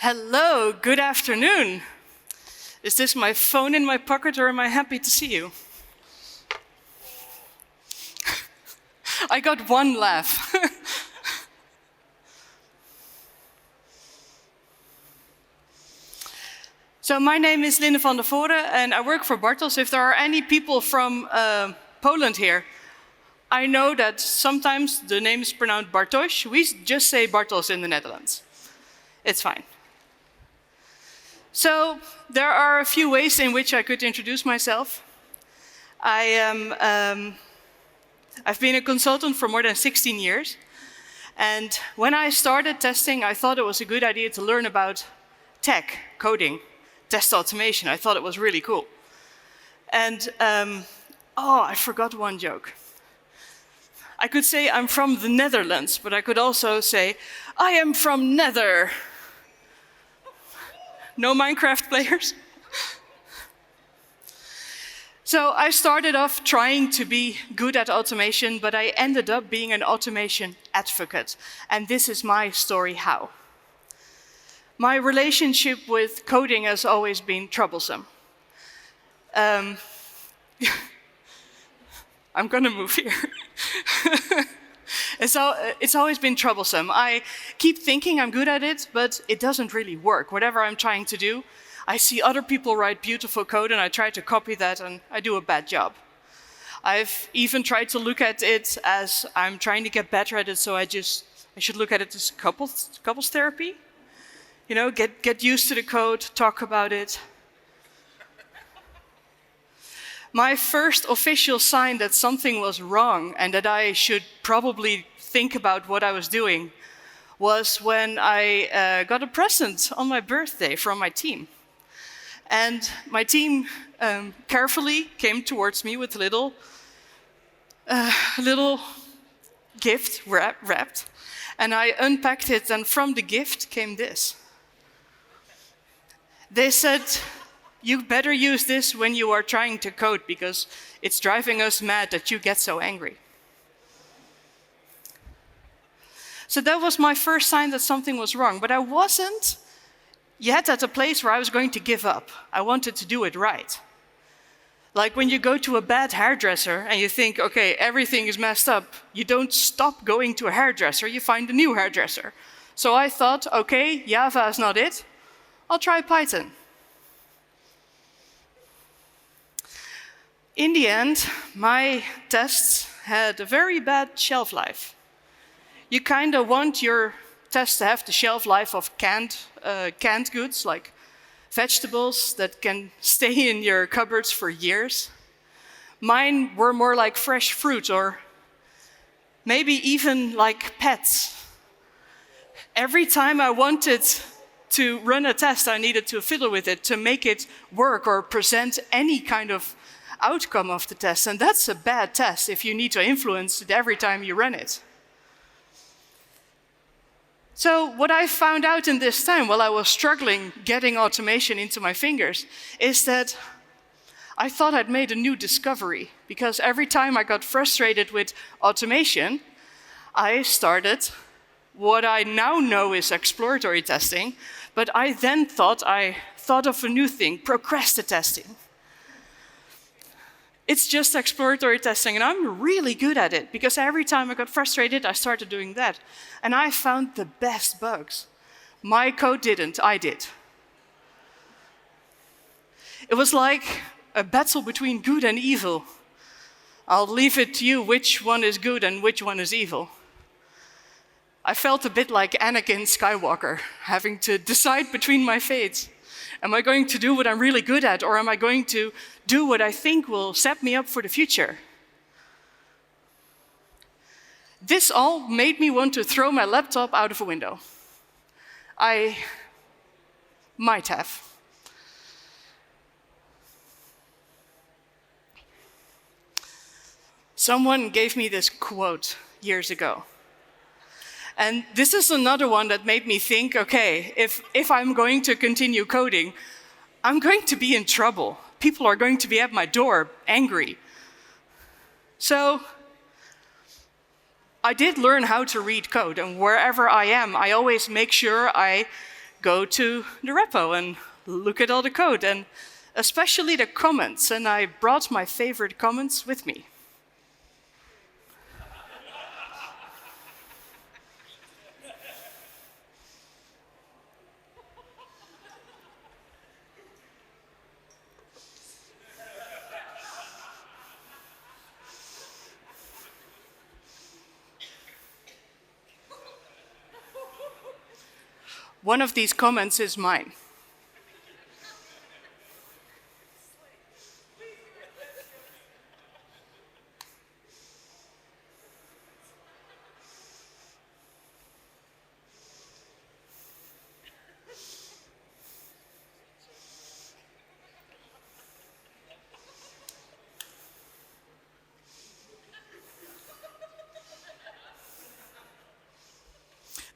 Hello, good afternoon. Is this my phone in my pocket or am I happy to see you? I got one laugh. So my name is Linde van der Vooren and I work for Bartels. If there are any people from Poland here, I know that sometimes the name is pronounced Bartosz. We just say Bartels in the Netherlands. It's fine. So there are a few ways in which I could introduce myself. I've been a consultant for more than 16 years. And when I started testing, I thought it was a good idea to learn about tech, coding, test automation. I thought it was really cool. And, I forgot one joke. I could say I'm from the Netherlands, but I could also say, I am from Nether. No Minecraft players? So I started off trying to be good at automation, but I ended up being an automation advocate. And this is my story how. My relationship with coding has always been troublesome. I'm going to move here. It's always been troublesome. I keep thinking I'm good at it, but it doesn't really work. Whatever I'm trying to do, I see other people write beautiful code and I try to copy that and I do a bad job. I've even tried to look at it as I'm trying to get better at it, so I should look at it as couples therapy. You know, get used to the code, talk about it. My first official sign that something was wrong and that I should probably think about what I was doing was when I got a present on my birthday from my team. And my team carefully came towards me with a little gift wrapped. And I unpacked it, and from the gift came this. They said, you better use this when you are trying to code because it's driving us mad that you get so angry. So that was my first sign that something was wrong, but I wasn't yet at a place where I was going to give up. I wanted to do it right. Like when you go to a bad hairdresser and you think, okay, everything is messed up, you don't stop going to a hairdresser, you find a new hairdresser. So I thought, okay, Java is not it, I'll try Python. In the end, my tests had a very bad shelf life. You kind of want your tests to have the shelf life of canned goods, like vegetables that can stay in your cupboards for years. Mine were more like fresh fruit or maybe even like pets. Every time I wanted to run a test, I needed to fiddle with it to make it work or present any kind of outcome of the test, and that's a bad test if you need to influence it every time you run it. So what I found out in this time while I was struggling getting automation into my fingers is that I thought I'd made a new discovery, because every time I got frustrated with automation, I started what I now know is exploratory testing, but I then thought of a new thing, progressive testing. It's just exploratory testing, and I'm really good at it, because every time I got frustrated, I started doing that. And I found the best bugs. My code didn't, I did. It was like a battle between good and evil. I'll leave it to you which one is good and which one is evil. I felt a bit like Anakin Skywalker, having to decide between my fates. Am I going to do what I'm really good at, or am I going to do what I think will set me up for the future? This all made me want to throw my laptop out of a window. I might have. Someone gave me this quote years ago. And this is another one that made me think, okay, if I'm going to continue coding, I'm going to be in trouble. People are going to be at my door, angry. So I did learn how to read code, and wherever I am, I always make sure I go to the repo and look at all the code, and especially the comments. And I brought my favorite comments with me. One of these comments is mine.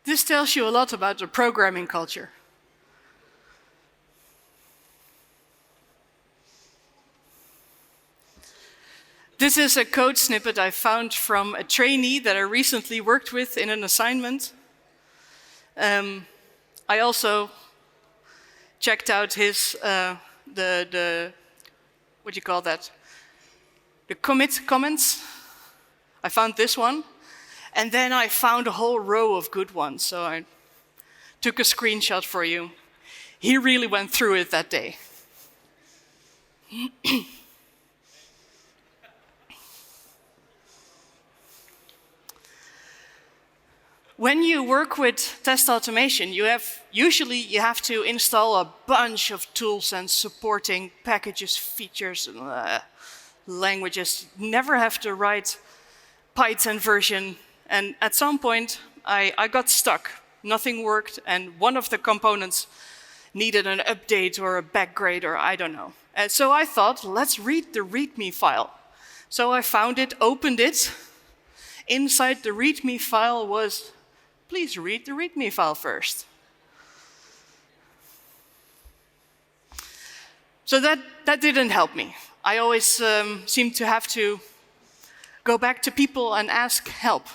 This tells you a lot about the programming culture. This is a code snippet I found from a trainee that I recently worked with in an assignment. I also checked out his, what do you call that? The commit comments. I found this one. And then I found a whole row of good ones, so I took a screenshot for you. He really went through it that day. When you work with test automation, usually you have to install a bunch of tools and supporting packages, features, and languages. You never have to write Python version. And at some point, I got stuck. Nothing worked, and one of the components needed an update or a backgrade, or I don't know. And so I thought, let's read the README file. So I found it, opened it. Inside the README file was, please read the README file first. So that didn't help me. I always seem to have to go back to people and ask help.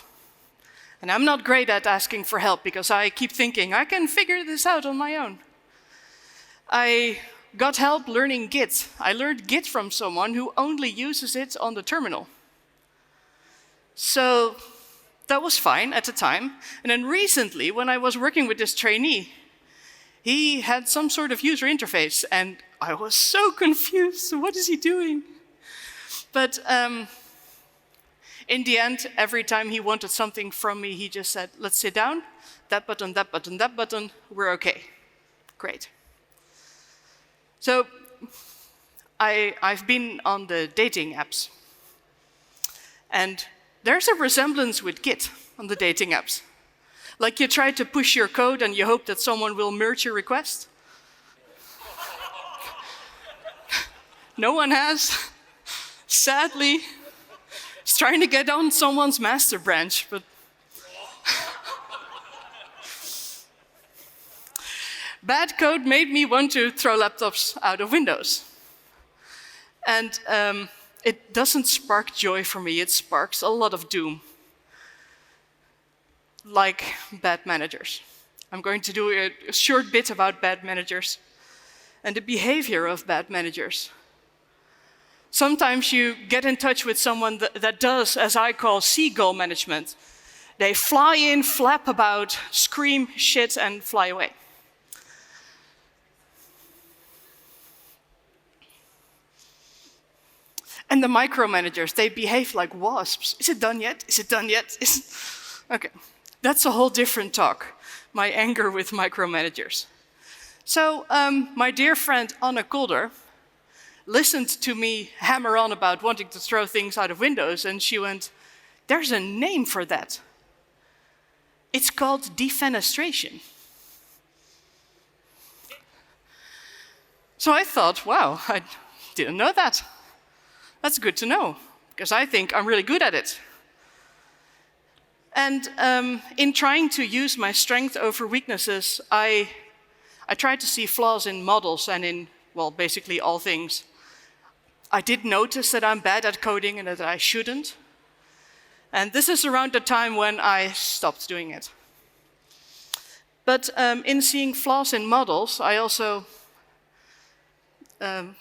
And I'm not great at asking for help because I keep thinking, I can figure this out on my own. I got help learning Git. I learned Git from someone who only uses it on the terminal. So that was fine at the time. And then recently, when I was working with this trainee, he had some sort of user interface, and I was so confused. What is he doing? But in the end, every time he wanted something from me, he just said, let's sit down, that button, that button, that button, we're okay. Great. So I've been on the dating apps. And there's a resemblance with Git on the dating apps. Like you try to push your code and you hope that someone will merge your request. No one has, sadly. It's trying to get on someone's master branch, but bad code made me want to throw laptops out of windows. And it doesn't spark joy for me, it sparks a lot of doom. Like bad managers. I'm going to do a short bit about bad managers and the behavior of bad managers. Sometimes you get in touch with someone that does, as I call, seagull management. They fly in, flap about, scream shit, and fly away. And the micromanagers, they behave like wasps. Is it done yet? Is it done yet? Okay, that's a whole different talk, my anger with micromanagers. So my dear friend Anne Kolder listened to me hammer on about wanting to throw things out of windows, and she went, there's a name for that. It's called defenestration. So I thought, wow, I didn't know that. That's good to know, because I think I'm really good at it. And in trying to use my strength over weaknesses, I tried to see flaws in models and in, well, basically all things. I did notice that I'm bad at coding and that I shouldn't. And this is around the time when I stopped doing it. But in seeing flaws in models, I also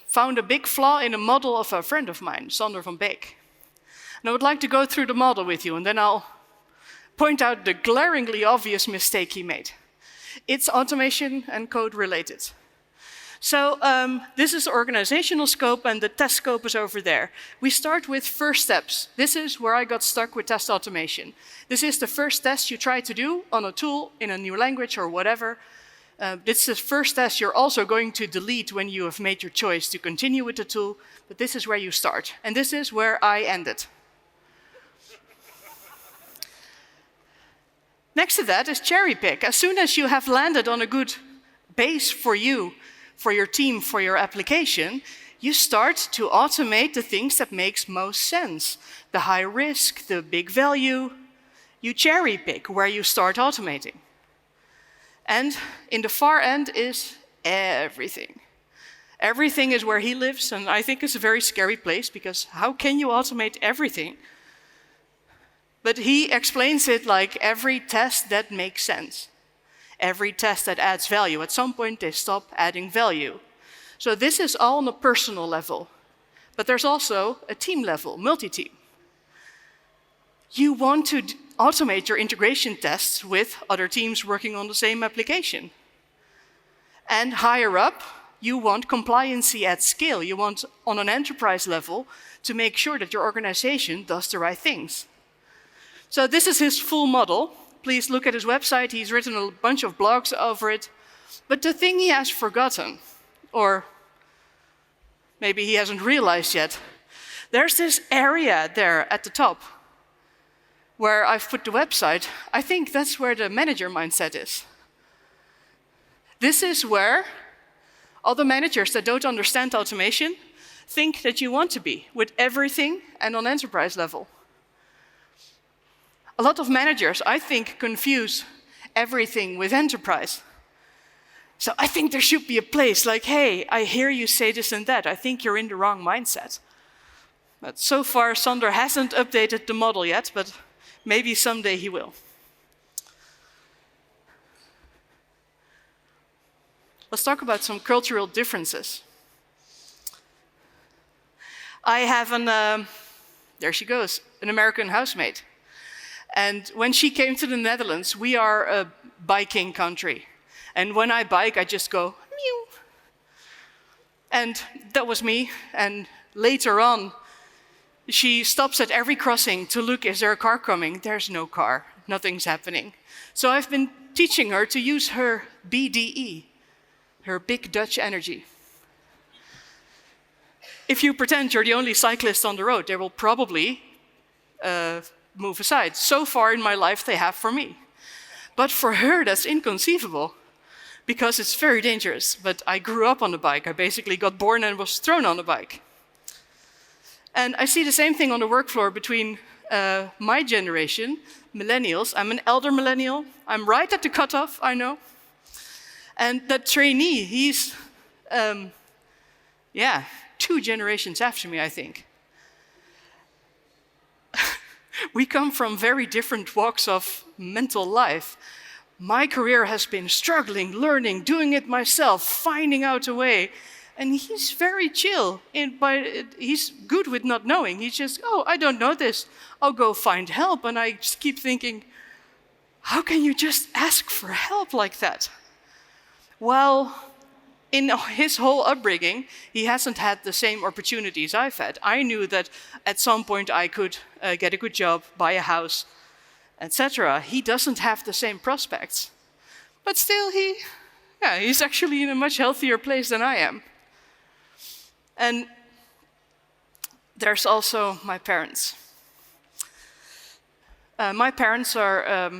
found a big flaw in a model of a friend of mine, Sander van Beek. And I would like to go through the model with you, and then I'll point out the glaringly obvious mistake he made. It's automation and code related. So this is the organizational scope, and the test scope is over there. We start with first steps. This is where I got stuck with test automation. This is the first test you try to do on a tool in a new language or whatever. This is the first test you're also going to delete when you have made your choice to continue with the tool, but this is where you start. And this is where I ended. Next to that is cherry pick. As soon as you have landed on a good base for you, for your team, for your application, you start to automate the things that makes most sense. The high risk, the big value, you cherry pick where you start automating. And in the far end is everything. Everything is where he lives, and I think it's a very scary place, because how can you automate everything? But he explains it like every test that makes sense. Every test that adds value. At some point, they stop adding value. So this is all on a personal level. But there's also a team level, multi-team. You want to automate your integration tests with other teams working on the same application. And higher up, you want compliancy at scale. You want, on an enterprise level, to make sure that your organization does the right things. So this is his full model. Please look at his website. He's written a bunch of blogs over it. But the thing he has forgotten, or maybe he hasn't realized yet, there's this area there at the top where I've put the website. I think that's where the manager mindset is. This is where all the managers that don't understand automation think that you want to be, with everything and on enterprise level. A lot of managers, I think, confuse everything with enterprise. So I think there should be a place like, hey, I hear you say this and that. I think you're in the wrong mindset. But so far, Sander hasn't updated the model yet, but maybe someday he will. Let's talk about some cultural differences. I have there she goes, an American housemate. And when she came to the Netherlands, we are a biking country. And when I bike, I just go, meow. And that was me. And later on, she stops at every crossing to look, is there a car coming? There's no car, nothing's happening. So I've been teaching her to use her BDE, her big Dutch energy. If you pretend you're the only cyclist on the road, they will probably move aside. So far in my life, they have for me. But for her, that's inconceivable, because it's very dangerous. But I grew up on a bike. I basically got born and was thrown on a bike. And I see the same thing on the work floor between my generation, millennials. I'm an elder millennial. I'm right at the cutoff, I know. And that trainee, he's, 2 generations after me, I think. We come from very different walks of mental life. My career has been struggling, learning, doing it myself, finding out a way. And he's very chill. He's good with not knowing. He's just, oh, I don't know this. I'll go find help. And I just keep thinking, how can you just ask for help like that? Well, in his whole upbringing, he hasn't had the same opportunities I've had. I knew that at some point I could get a good job, buy a house, etc. He doesn't have the same prospects. But still, he's actually in a much healthier place than I am. And there's also my parents. My parents are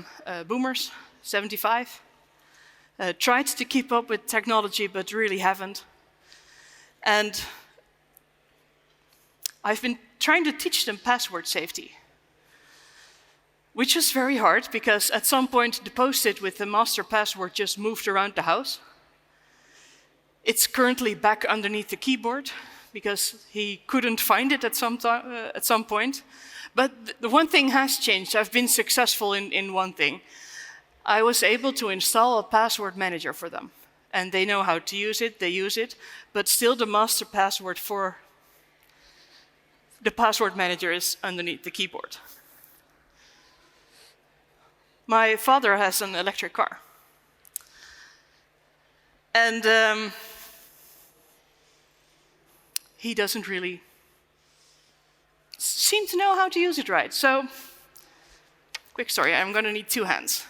boomers, 75. Tried to keep up with technology, but really haven't. And I've been trying to teach them password safety, which was very hard because at some point the post-it with the master password just moved around the house. It's currently back underneath the keyboard because he couldn't find it at some point. But the one thing has changed. I've been successful in one thing. I was able to install a password manager for them. And they know how to use it, they use it, but still the master password for the password manager is underneath the keyboard. My father has an electric car. And he doesn't really seem to know how to use it right. So, quick story, I'm going to need 2 hands.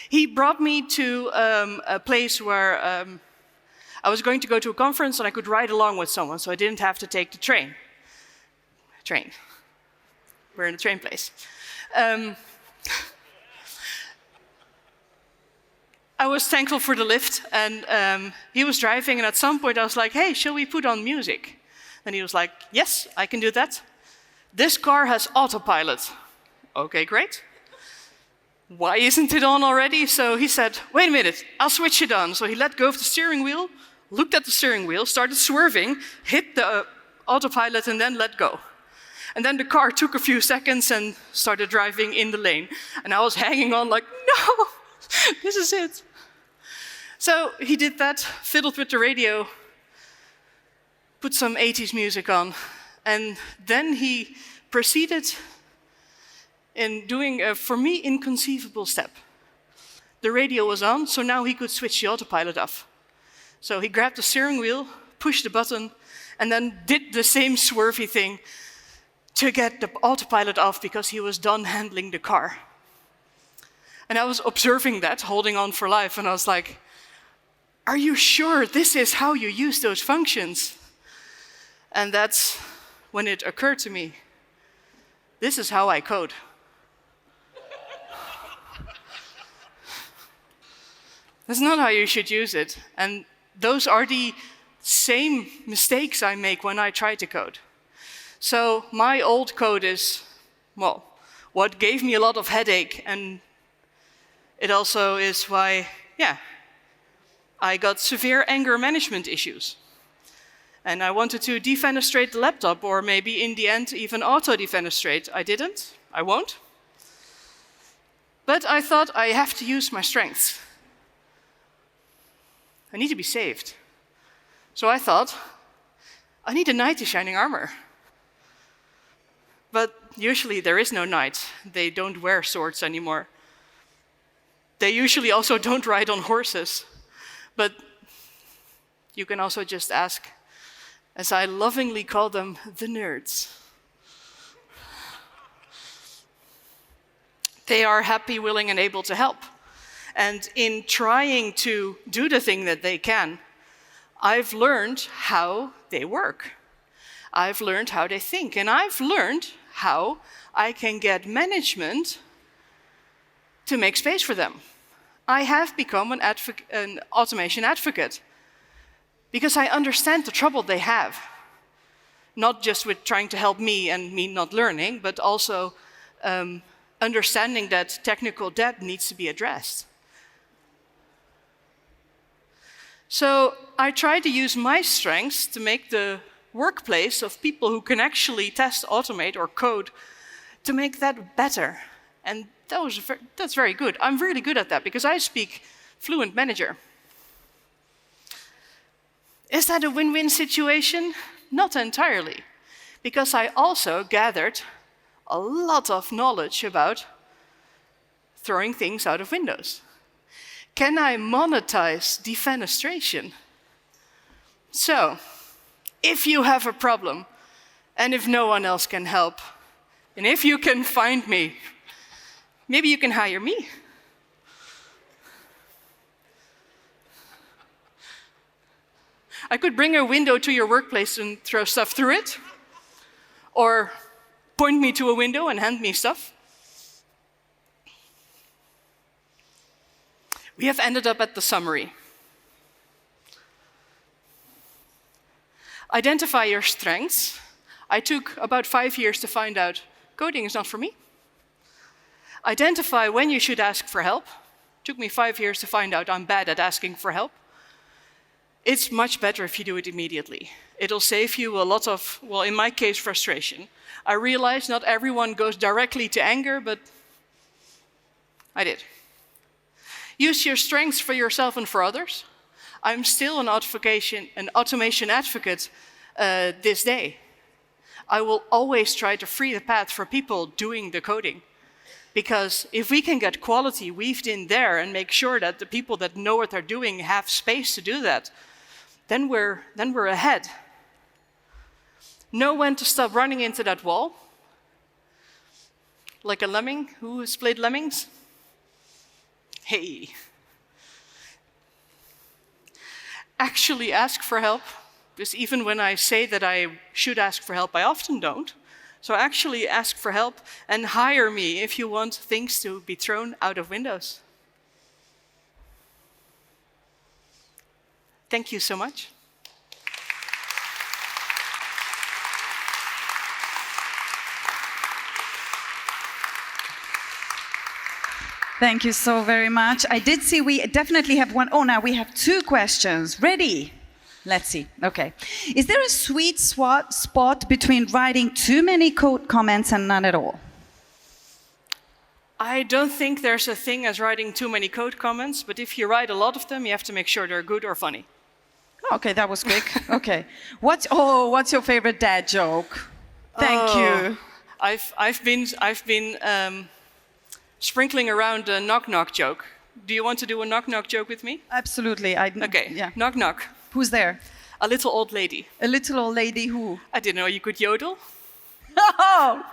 He brought me to a place where I was going to go to a conference and I could ride along with someone, so I didn't have to take the train. We're in a train place. I was thankful for the lift, and he was driving, and at some point I was like, hey, shall we put on music? And he was like, yes, I can do that. This car has autopilot. Okay, great. Why isn't it on already? So he said, wait a minute, I'll switch it on. So he let go of the steering wheel, looked at the steering wheel, started swerving, hit the autopilot, and then let go. And then the car took a few seconds and started driving in the lane. And I was hanging on like, no, this is it. So he did that, fiddled with the radio, put some 80s music on, and then he proceeded in doing a, for me, inconceivable step. The radio was on, so now he could switch the autopilot off. So he grabbed the steering wheel, pushed the button, and then did the same swervy thing to get the autopilot off because he was done handling the car. And I was observing that, holding on for life, and I was like, are you sure this is how you use those functions? And that's when it occurred to me, this is how I code. That's not how you should use it. And those are the same mistakes I make when I try to code. So my old code is, well, what gave me a lot of headache, and it also is why, yeah, I got severe anger management issues. And I wanted to defenestrate the laptop, or maybe in the end even auto-defenestrate. I didn't, I won't. But I thought I have to use my strengths. I need to be saved. So I thought, I need a knight in shining armor. But usually there is no knight. They don't wear swords anymore. They usually also don't ride on horses. But you can also just ask, as I lovingly call them, the nerds. They are happy, willing, and able to help. And in trying to do the thing that they can, I've learned how they work. I've learned how they think, and I've learned how I can get management to make space for them. I have become an automation advocate because I understand the trouble they have, not just with trying to help me and me not learning, but also understanding that technical debt needs to be addressed. So I try to use my strengths to make the workplace of people who can actually test, automate, or code to make that better. And that's very good. I'm really good at that because I speak fluent manager. Is that a win-win situation? Not entirely, because I also gathered a lot of knowledge about throwing things out of windows. Can I monetize defenestration? So, if you have a problem, and if no one else can help, and if you can find me, maybe you can hire me. I could bring a window to your workplace and throw stuff through it, or point me to a window and hand me stuff. We have ended up at the summary. Identify your strengths. I took about 5 years to find out coding is not for me. Identify when you should ask for help. Took me 5 years to find out I'm bad at asking for help. It's much better if you do it immediately. It'll save you a lot of, well, in my case, frustration. I realize not everyone goes directly to anger, but I did. Use your strengths for yourself and for others. I'm still an automation advocate this day. I will always try to free the path for people doing the coding. Because if we can get quality weaved in there and make sure that the people that know what they're doing have space to do that, then we're ahead. Know when to stop running into that wall. Like a lemming. Who has played Lemmings? Hey. Actually ask for help. Because even when I say that I should ask for help, I often don't. So actually ask for help and hire me if you want things to be thrown out of windows. Thank you so much. Thank you so very much. I did see we definitely have one. Oh, now we have 2 questions. Ready? Let's see. Okay. Is there a sweet spot between writing too many code comments and none at all? I don't think there's a thing as writing too many code comments, but if you write a lot of them, you have to make sure they're good or funny. Okay, that was quick. Okay. What's your favorite dad joke? Thank you. I've been sprinkling around a knock-knock joke. Do you want to do a knock-knock joke with me? Absolutely. Okay. Yeah. Knock-knock. Who's there? A little old lady. A little old lady who? I didn't know you could yodel. Oh,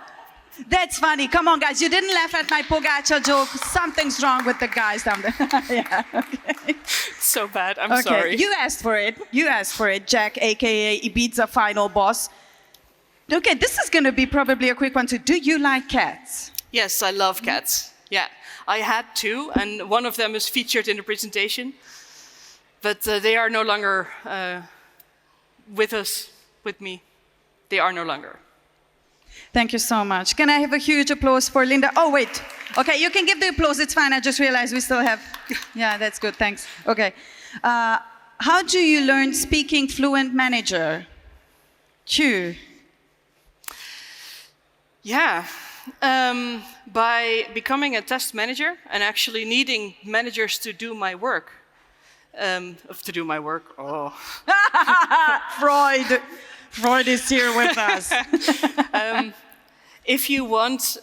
that's funny. Come on, guys. You didn't laugh at my Pogačar joke. Something's wrong with the guys down there. Yeah, okay. So bad. I'm sorry. You asked for it. You asked for it, Jack, a.k.a. Ibiza final boss. Okay, this is going to be probably a quick one too. Do you like cats? Yes, I love cats. Yeah. I had 2, and one of them is featured in the presentation. But they are no longer with me. They are no longer. Thank you so much. Can I have a huge applause for Linda? Oh, wait. Okay, you can give the applause. It's fine. I just realized we still have... Yeah, that's good. Thanks. Okay. How do you learn speaking fluent manager? Q. Yeah. By becoming a test manager and actually needing managers to do my work. Oh. Freud is here with us. If you want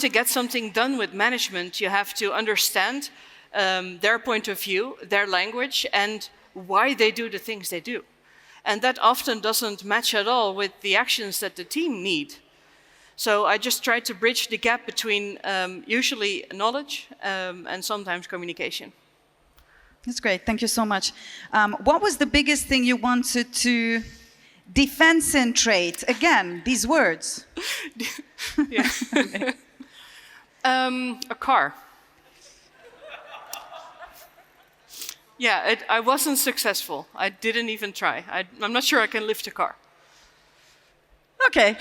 to get something done with management, you have to understand their point of view, their language, and why they do the things they do. And that often doesn't match at all with the actions that the team need. So I just try to bridge the gap between usually knowledge and sometimes communication. That's great. Thank you so much. What was the biggest thing you wanted to defencentrate? Again, these words. Yeah. A car. Yeah, I wasn't successful. I didn't even try. I'm not sure I can lift a car. Okay.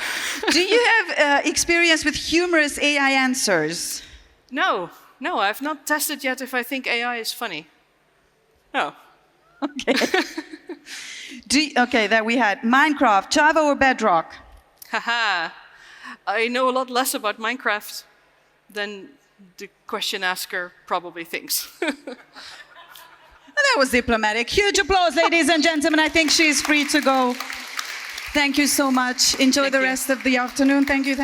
Do you have experience with humorous AI answers? No, I've not tested yet if I think AI is funny. No. Okay. Okay, there we had Minecraft, Java or Bedrock? Haha. I know a lot less about Minecraft than the question asker probably thinks. That was diplomatic. Huge applause, ladies and gentlemen. I think she's free to go. Thank you so much. Enjoy the rest of the afternoon. Thank you.